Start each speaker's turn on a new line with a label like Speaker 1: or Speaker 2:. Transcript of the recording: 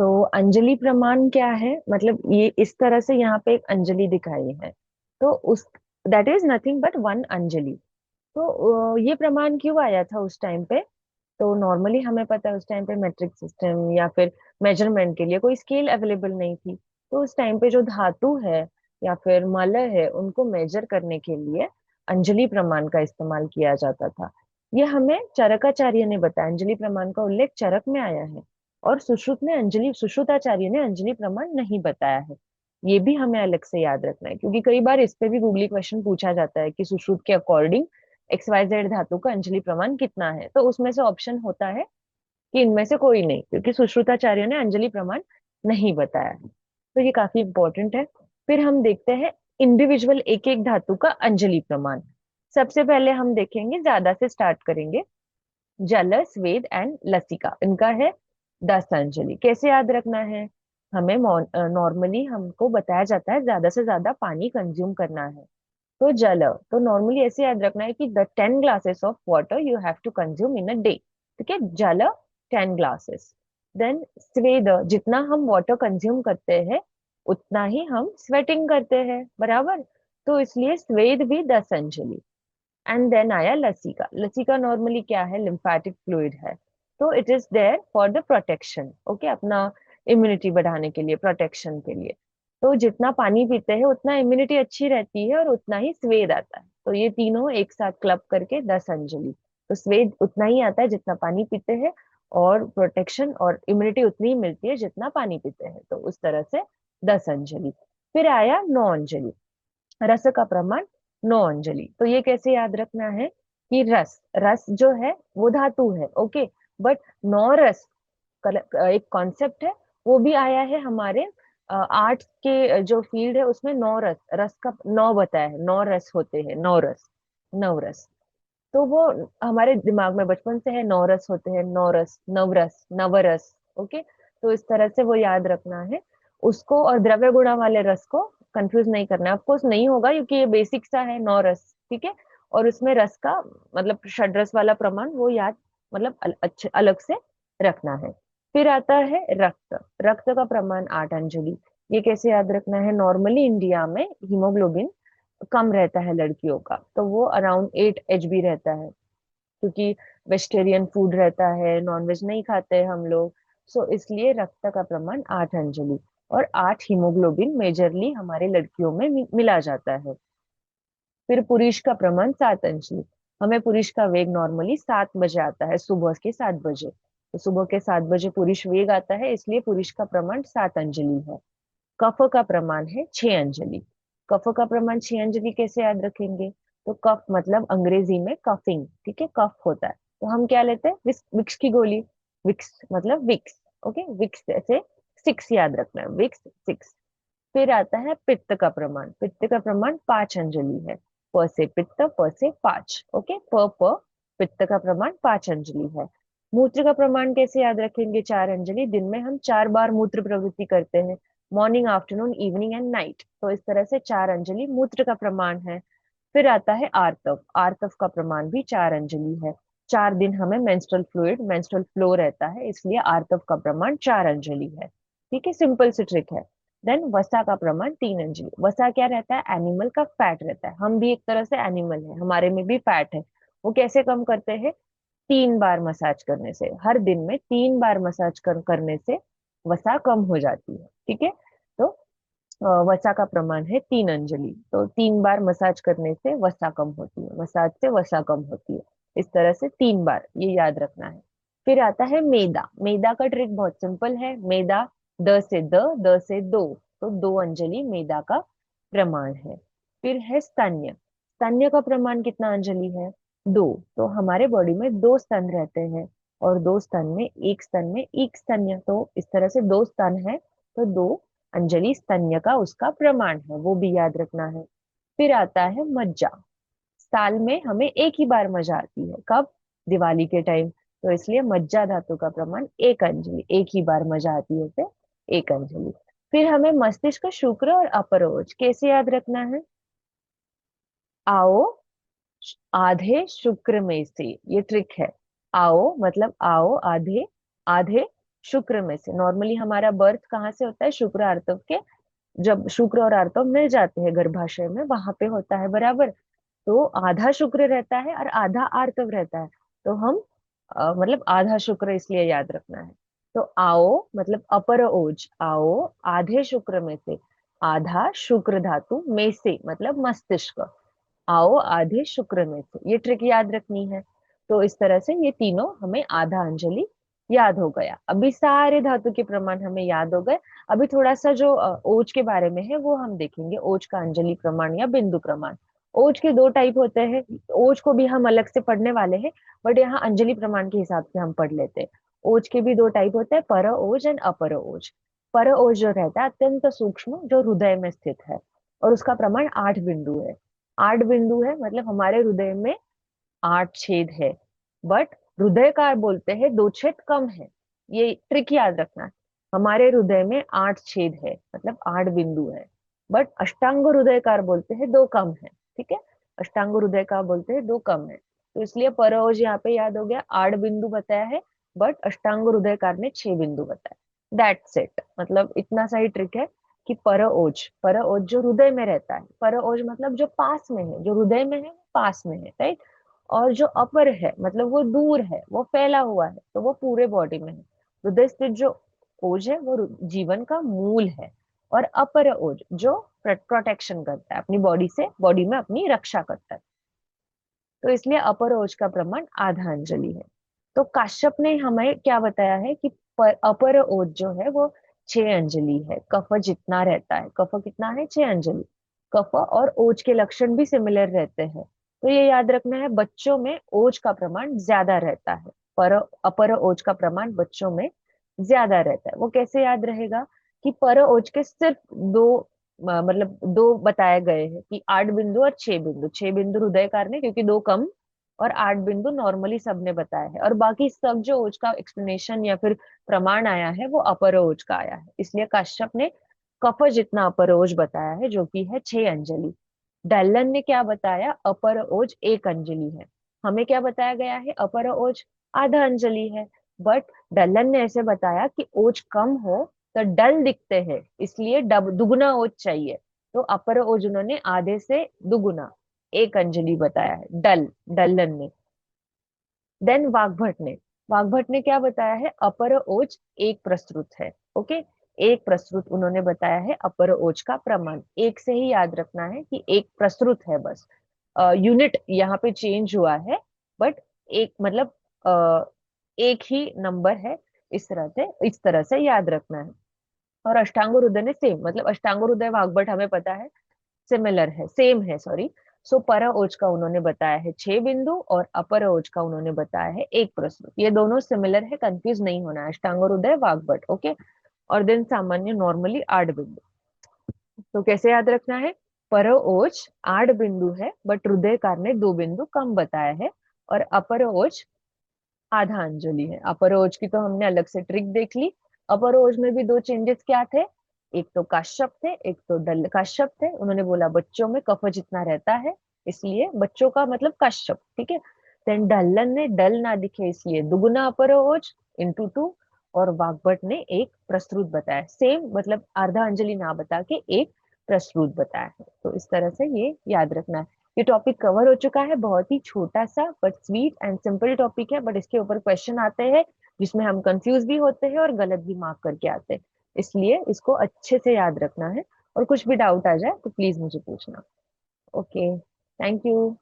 Speaker 1: अंजलि प्रमाण क्या है, मतलब ये इस तरह से यहाँ पे एक अंजलि दिखाई है। तो उस that is nothing but one Anjali. तो ये प्रमाण क्यों आया था उस टाइम पे? तो नॉर्मली हमें पता है उस टाइम पे मेट्रिक सिस्टम या फिर मेजरमेंट के लिए कोई स्केल अवेलेबल नहीं थी। तो उस टाइम पे जो धातु है या फिर मलय है उनको मेजर करने के लिए अंजलि प्रमाण का इस्तेमाल किया जाता था। ये हमें चरकाचार्य ने बताया, अंजलि प्रमाण का उल्लेख चरक में आया है। और सुश्रुताचार्य ने अंजलि प्रमाण नहीं बताया है। ये भी हमें अलग से याद रखना है, क्योंकि कई बार इस पे भी गूगली क्वेश्चन पूछा जाता है कि सुश्रुत के अकॉर्डिंग XYZ धातु का अंजलि प्रमाण कितना है। तो उसमें से ऑप्शन होता है कि इनमें से कोई नहीं, क्योंकि सुश्रुताचार्य ने अंजलि प्रमाण नहीं बताया है। तो ये काफी इंपॉर्टेंट है। फिर हम देखते हैं इंडिविजुअल एक एक धातु का अंजलि प्रमाण। सबसे पहले हम देखेंगे, ज्यादा से स्टार्ट करेंगे। जल, स्वेद एंड लसिका, इनका है 10 अंजलि। कैसे याद रखना है? हमें नॉर्मली हमको बताया जाता है ज्यादा से ज्यादा पानी कंज्यूम करना है। तो जल, तो नॉर्मली ऐसे याद रखना है कि the 10 glasses of water you have to consume in a day. ठीक है, जल 10 ग्लासेस। देन स्वेद, जितना हम वाटर कंज्यूम करते हैं उतना ही हम स्वेटिंग करते हैं, बराबर। तो इसलिए स्वेद भी 10 अंजलि। एंड देन आया लसिका। लसिका नॉर्मली क्या है? लिम्फेटिक फ्लूइड है। तो it is there for the protection, okay, अपना इम्यूनिटी बढ़ाने के लिए, प्रोटेक्शन के लिए। तो जितना पानी पीते हैं उतना इम्यूनिटी अच्छी रहती है और उतना ही स्वेद आता है। तो ये तीनों एक साथ क्लब करके 10 अंजलि। तो स्वेद उतना ही आता है जितना पानी पीते हैं, और प्रोटेक्शन और इम्यूनिटी उतनी ही मिलती है जितना पानी पीते हैं। तो उस तरह से 10 अंजलि। फिर आया 9 अंजलि। रस का प्रमाण 9 अंजलि। तो ये कैसे याद रखना है कि रस रस जो है वो धातु है, ओके। बट 9 रस एक कॉन्सेप्ट है, वो भी आया है हमारे आर्ट्स के जो फील्ड है उसमें। 9 रस, रस का 9 बताया है, 9 रस होते हैं, 9 रस, 9 रस। तो वो हमारे दिमाग में बचपन से है, 9 रस होते हैं, 9 रस, नवरस, नवरस, ओके। तो इस तरह से वो याद रखना है उसको। और द्रव्य गुणा वाले रस को कंफ्यूज नहीं करना है, ऑफकोर्स नहीं होगा, क्योंकि ये बेसिक सा है 9 रस, ठीक है। और उसमें रस का मतलब षड्रस वाला प्रमाण वो याद, मतलब अच्छे अलग से रखना है। फिर आता है रक्त। रक्त का प्रमाण 8 अंजलि। ये कैसे याद रखना है? नॉर्मली इंडिया में हीमोग्लोबिन कम रहता है लड़कियों का, तो वो अराउंड 8 HB रहता है, क्योंकि वेजिटेरियन फूड रहता है, नॉनवेज नहीं खाते हम लोग। सो इसलिए रक्त का प्रमाण 8 अंजलि। और 8 हीमोग्लोबिन मेजरली हमारे लड़कियों में मिला जाता है। फिर पुरुष का प्रमाण 7 अंशली। हमें पुरुष का वेग नॉर्मली 7 बजे आता है, सुबह के 7 बजे। तो सुबह के 7 बजे पुरुष वेग आता है, इसलिए पुरुष का प्रमाण 7 अंजलि है। कफ का प्रमाण है 6 अंजलि। कफ का प्रमाण 6 अंजलि कैसे याद रखेंगे? तो कफ मतलब अंग्रेजी में कफिंग, ठीक है, कफ होता है। तो हम क्या लेते हैं? विक्स की गोली। विक्स मतलब विक्स, ओके, विक्स ऐसे 6 याद रखना है, विक्स 6। फिर आता है पित्त का प्रमाण। पित्त का प्रमाण 5 अंजलि है। प से पित्त, प से 5, ओके, प पित्त का प्रमाण 5 अंजलि है। मूत्र का प्रमाण कैसे याद रखेंगे? 4 अंजलि। दिन में हम 4 बार मूत्र प्रवृत्ति करते हैं, morning, afternoon, evening and night. तो इस तरह से 4 अंजलि मूत्र का प्रमाण है। फिर आता है आर्तव। आर्तव का प्रमाण भी 4 अंजलि है। 4 दिन हमें मेंस्ट्रुअल फ्लूइड, मेंस्ट्रुअल फ्लो रहता है, इसलिए आर्तव का प्रमाण 4 अंजलि है। ठीक है, सिंपल सी ट्रिक है। देन वसा का प्रमाण 3 अंजलि। वसा क्या रहता है? एनिमल का फैट रहता है। हम भी एक तरह से एनिमल है, हमारे में भी फैट है। वो कैसे कम करते हैं? 3 बार मसाज करने से, हर दिन में 3 बार मसाज करने से वसा कम हो जाती है, ठीक है। तो वसा का प्रमाण है 3 अंजलि। तो 3 बार मसाज करने से वसा कम होती है, मसाज से वसा कम होती है। इस तरह से 3 बार, ये याद रखना है। फिर आता है मेदा। मेदा का ट्रिक बहुत सिंपल है। मेदा द से दो, तो 2 अंजलि मेदा का प्रमाण है। फिर है स्तन्य। स्तन्य का प्रमाण कितना अंजलि है? 2। तो हमारे बॉडी में 2 स्तन रहते हैं, और 2 स्तन में एक स्तन्य, तो इस तरह से 2 स्तन है, तो 2 अंजलि स्तन्य का उसका प्रमाण है, वो भी याद रखना है। फिर आता है मज्जा। साल में हमें एक ही बार मजा आती है, कब? दिवाली के टाइम। तो इसलिए मज्जा धातु का प्रमाण 1 अंजलि, एक ही बार मजा आती है उसे, 1 अंजलि। फिर हमें मस्तिष्क, शुक्र और अपरोज कैसे याद रखना है? आओ आधे शुक्र में से, ये ट्रिक है। आओ मतलब आओ आधे, आधे शुक्र में से। नॉर्मली हमारा बर्थ कहाँ से होता है, शुक्र आर्तव के, जब शुक्र और आर्तव मिल जाते हैं गर्भाशय में, वहां पे होता है, बराबर। तो आधा शुक्र रहता है और आधा आर्तव रहता है। तो हम मतलब आधा शुक्र इसलिए याद रखना है। तो आओ मतलब अपर ओज, आओ आधे शुक्र में से, आधा शुक्र धातु में से मतलब मस्तिष्क, आओ आधे शुक्र में से, ये ट्रिक याद रखनी है। तो इस तरह से ये तीनों हमें आधा अंजलि याद हो गया। अभी सारे धातु के प्रमाण हमें याद हो गए। अभी थोड़ा सा जो ओज के बारे में है वो हम देखेंगे, ओज का अंजलि प्रमाण या बिंदु प्रमाण। ओज के दो टाइप होते हैं, ओज को भी हम अलग से पढ़ने वाले हैं, बट यहाँ अंजलि प्रमाण के हिसाब से हम पढ़ लेते हैं। ओज के भी दो टाइप होते हैं, पर ओज एंड अपर ओज। पर ओज जो रहता है अत्यंत सूक्ष्म, जो हृदय में स्थित है, और उसका प्रमाण 8 बिंदु है। 8 बिंदु है मतलब हमारे हृदय में 8 छेद है, बट हृदयकार बोलते हैं 2 छेद कम है। ये ट्रिक याद रखना है। हमारे हृदय में 8 छेद है मतलब 8 बिंदु है, बट अष्टांग हृदयकार बोलते हैं 2 कम है। ठीक है, अष्टांग हृदयकार बोलते हैं 2 कम है। तो इसलिए परओज यहाँ पे याद हो गया, 8 बिंदु बताया है, बट अष्टांग हृदयकार ने 6 बिंदु बताया। दैट्स इट, मतलब इतना सा ही ट्रिक है कि परओज, परओज जो हृदय में रहता है, परओज मतलब जो पास में है, जो हृदय में है वो पास में है, राइट। और जो अपर है मतलब वो दूर है, वो फैला हुआ है, तो वो पूरे बॉडी में है। हृदय स्थित जो ओज है वो जीवन का मूल है। और अपर ओज जो प्रोटेक्शन करता है अपनी बॉडी से, बॉडी में अपनी रक्षा करता है। तो इसलिए अपर ओज का प्रमाण आधा अंजलि है। तो काश्यप ने हमें क्या बताया है कि अपर ओज जो है वो 6 अंजलि है। कफ जितना रहता है, कफ कितना है, 6 अंजलि। कफ और ओज के लक्षण भी सिमिलर रहते हैं। तो ये याद रखना है, बच्चों में ओज का प्रमाण ज्यादा रहता है, पर अपर ओज का प्रमाण बच्चों में ज्यादा रहता है। वो कैसे याद रहेगा कि पर ओज के सिर्फ दो मतलब दो बताए गए हैं कि 8 बिंदु और 6 बिंदु। 6 बिंदु हृदयकार ने, क्योंकि 2 कम, और 8 बिंदु नॉर्मली सबने बताया है। और बाकी सब जो ओज का एक्सप्लेनेशन या फिर प्रमाण आया है वो अपर ओज का आया है। इसलिए काश्यप ने कफ जितना अपर ओज बताया है, जो कि है 6 अंजलि। डल्लन ने क्या बताया, अपर ओज 1 अंजलि है। हमें क्या बताया गया है, अपर ओज आधा अंजलि है। बट डल्लन ने ऐसे बताया कि ओज कम हो तो डल दिखते हैं, इसलिए दुगुना ओज चाहिए। तो अपर ओज उन्होंने आधे से दुगुना 1 अंजलि बताया है, डल्लन ने। देन वाग्भट ने क्या बताया है, अपर ओज 1 प्रस्तुत है। ओके, 1 प्रस्तुत उन्होंने बताया है अपर ओज का प्रमाण। एक से ही याद रखना है कि 1 प्रस्तुत है बस, यूनिट यहाँ पे चेंज हुआ है, बट एक मतलब एक ही नंबर है। इस तरह से याद रखना है। और अष्टांग हृदय ने सेम, मतलब अष्टांग हृदय वाग्भट हमें पता है सिमिलर है, सेम है, सॉरी। सो पर ओज का उन्होंने बताया है 6 बिंदु, और अपर ओज का उन्होंने बताया है 1 प्रस्तुत। ये दोनों सिमिलर है, कंफ्यूज नहीं होना है, अष्टांग हृदय वाग्भट। ओके, और देन सामान्य नॉर्मली 8 बिंदु। तो कैसे याद रखना है, पर ओज 8 बिंदु है, बट हृदयकार ने 2 बिंदु कम बताया है। और अपर ओज आधा अंजलि है। अपर ओज की तो हमने अलग से ट्रिक देख ली। अपर ओज में भी 2 चेंजेस क्या थे, एक तो काश्यप थे, एक तो डल काश्यप थे। उन्होंने बोला बच्चों में कफ जितना रहता है, इसलिए बच्चों का मतलब काश्यप, ठीक है। देन डल्लन ने डल ना दिखे इसलिए दुगुना अपर ओज इंटू 2। और वाग्भट ने 1 प्रस्तुत बताया, सेम मतलब आधा अंजलि ना बता के 1 प्रस्तुत बताया है। तो इस तरह से ये याद रखना है। ये टॉपिक कवर हो चुका है, बहुत ही छोटा सा but sweet and simple topic है, बट इसके ऊपर क्वेश्चन आते हैं जिसमें हम कंफ्यूज भी होते हैं और गलत भी मार्क करके आते हैं। इसलिए इसको अच्छे से याद रखना है, और कुछ भी डाउट आ जाए तो प्लीज मुझे पूछना। Okay, thank you.